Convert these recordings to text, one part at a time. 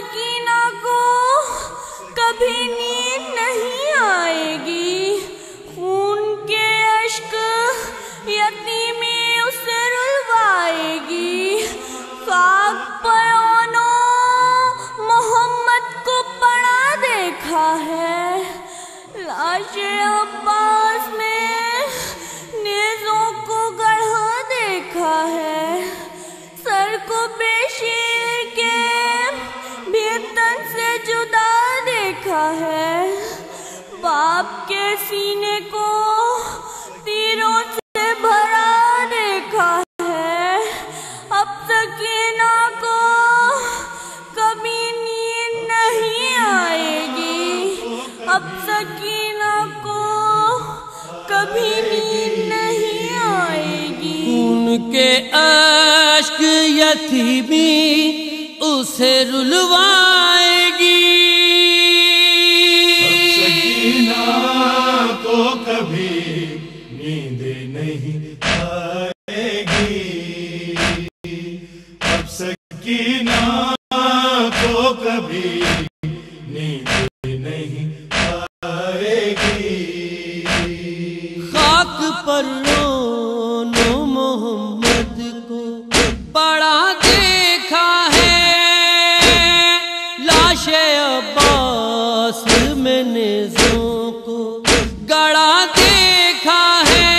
سکینہ کو کبھی نیند نہیں آئے گی، خون کے اشک یتیمی اسے رلوائے گی۔ خاک پر محمد کو پڑا دیکھا ہے، لاش عباس میں نیزوں کو گڑھا دیکھا ہے، سر کو بے شیر کے بھی تن سے جدا دیکھا ہے، باپ کے سینے کو تیروں سے بھرا دیکھا ہے۔ اب سکینہ کو کبھی نیند نہیں آئے گی، اب سکینہ کو کبھی نیند نہیں آئے گی۔ خون کے اشک یتیمی اسے رلوائے گی، اب سکینہ کو کبھی نیند نہیں آئے گی، اب سکینہ کو کبھی نیند نہیں آئے گی۔ خاک پر رونو محمد کو پڑا دیکھا ہے، لاش عباس میں نیزوں کو گڑا دیکھا ہے،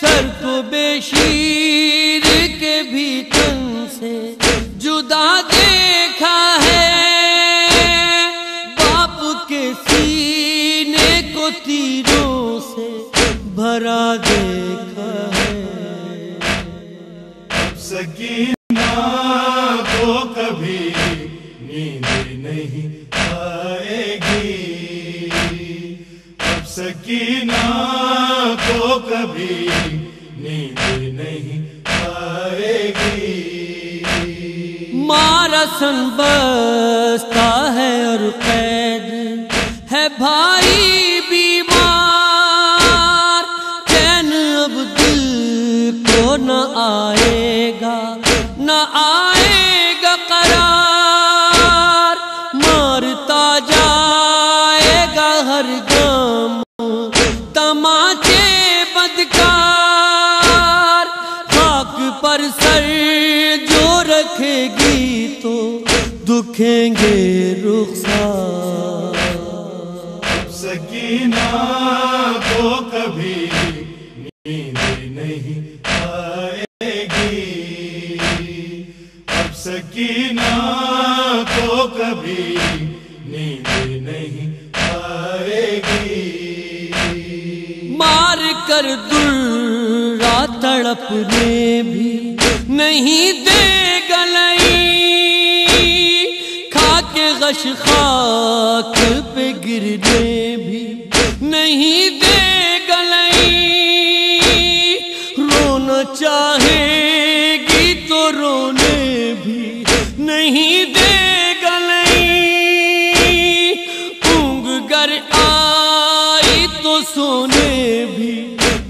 سر کو بے شیر کے بھی تن سے جدا دیکھا ہے، باپ کے سینے کو تیروں سے بھرا دیکھا ہے۔ اب سکینہ کو کبھی نیند نہیں آئے گی، اب سکینہ کو کبھی نیند نہیں آئے گی۔ مارسن بستا ہے اور قید ہے بھائی بیمار، چین اب دل کو نہ آئے گا، نہ آئے گا قرار، مارتا جائے گا ہر گام تماچے بدکار، خاک پر سر جو رکھے گی تو دکھیں گے رخسار۔ اب سکینہ کو کبھی نیند نہیں آئے گی، اب سکینہ کو کبھی نیند نہیں آئے گی۔ مار کر درا تڑپنے بھی نہیں دے گلئی، کھا کے غش خاک پہ گرنے بھی نہیں دے گلئی، رونا چاہے گی تو رونے بھی نہیں دے گلئی، اونگ گر آئی تو سونے بھی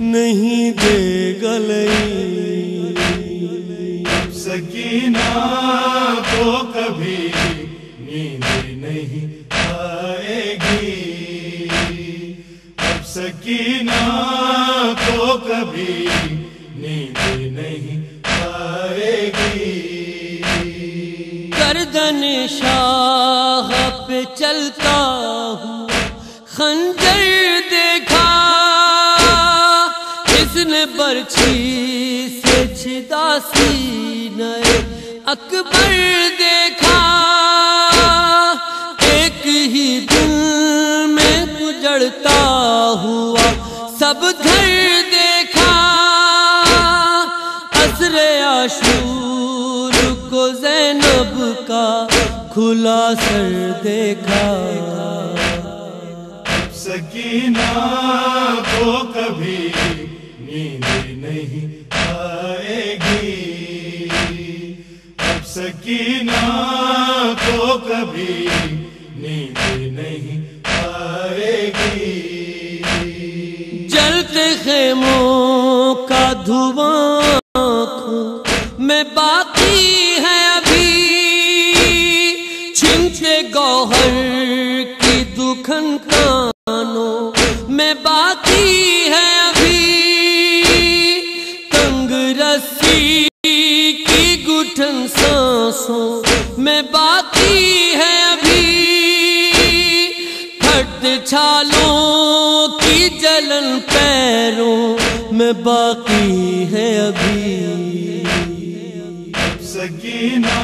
نہیں دے گلئی۔ اب سکینہ کو کبھی نیند نہیں آئے گی، اب سکینہ کو کبھی نیند نہیں آئے گی۔ گردن شاہ پہ چلتا ہوں خنجر دیکھا، اس نے برچھی سے چھدا سینہ اکبر دیکھا، ایک ہی دن میں گزرتا ہوا سب گھر دیکھا، عصر عاشور کو زینب کا کھلا سر دیکھا۔ اب سکینہ کو کبھی نیند نہیں آئے گی، اب سکینہ کو کبھی نیند نہیں آئے گی۔ جلتے خیموں کا دھواں آنکھوں میں باقی ہے ابھی، میں باقی ہے ابھی، پھٹ چھالوں کی جلن پیروں میں باقی ہے ابھی۔ سکینہ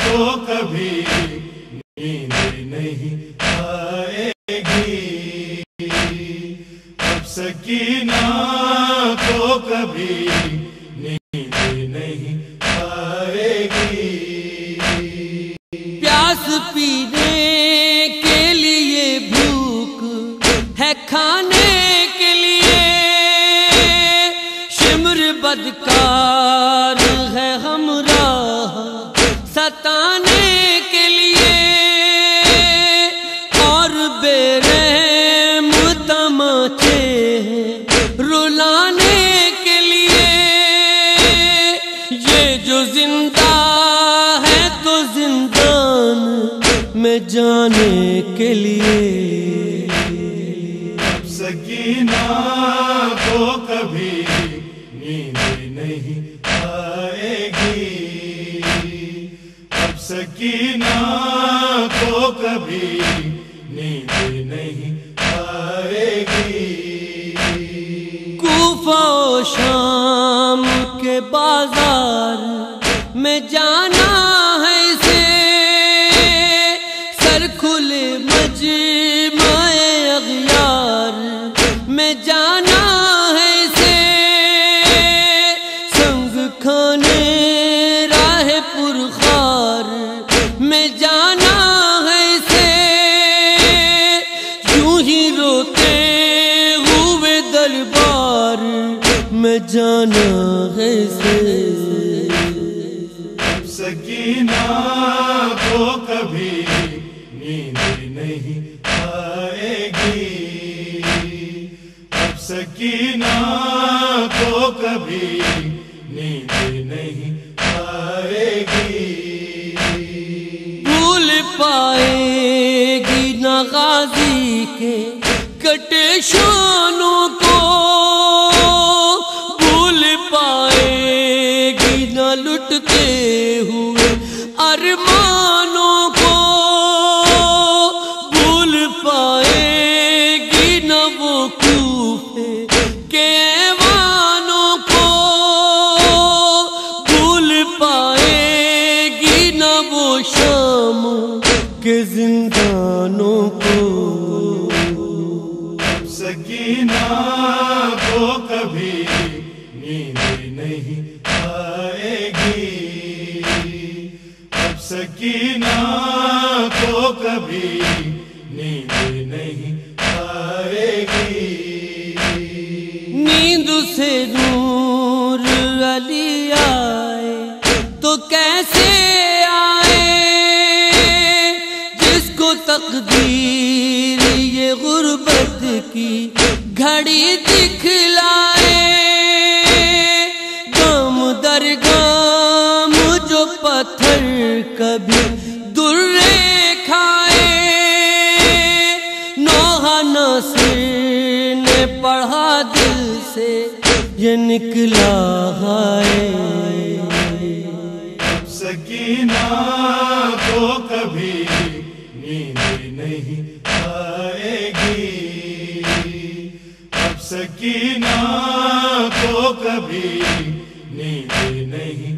کو کبھی نیند نہیں آئے گی، اب سکینہ کو کبھی نیند نہیں آئے گی۔ پیاس پینے کے لیے، بھوک ہے کھانے کے لیے، شمر بدکار ہے ہمراہ ستانے کے لیے، اور بے رحم تماچے ہیں رلانے کے لیے۔ یہ جو زندہ ہے تو زندان میں جانے کے لیے۔ اب سکینہ کو کبھی نیند نہیں آئے گی، اب سکینہ کو کبھی نیند نہیں آئے گی۔ کوفہ و شام کے بازار میں جانا ہے اسے، سر کھلے مجمع اغیار میں جانا ہے اسے، سنگ کھانے راہ پرخار میں جانا ہے اسے، یوں ہی روتے ہوئے دربار میں جانا ہے اسے۔ سکینہ کو کبھی نیند نہیں آئے گی، اب سکینہ کو کبھی نیند نہیں آئے گی۔ بھول پائے گی نہ غازی کے کٹے شانوں کو، بھول پائے گی نہ لٹتے ہوئے ارمانوں کو، بھول پائے گی نہ وہ کوفے کے ایوانوں کو، بھول پائے گی نہ وہ شام کے زندانوں کو۔ سکینہ کو کبھی نیند نہیں آئے گی، اب سکینہ کو کبھی نیند نہیں آئے گی۔ نیند سے نور علی آئے تو کیسے آئے، جس کو تقدیر یہ غربت کی گھڑی دکھلائے، گام در گام جو پتھر کبھی درے کھائے، نوحہ ناصر نے پڑھا دل سے یہ نکلا ہے۔ سکینہ کو کبھی نیند نہیں آئے گی، اب سکینہ کو کبھی نیند نہیں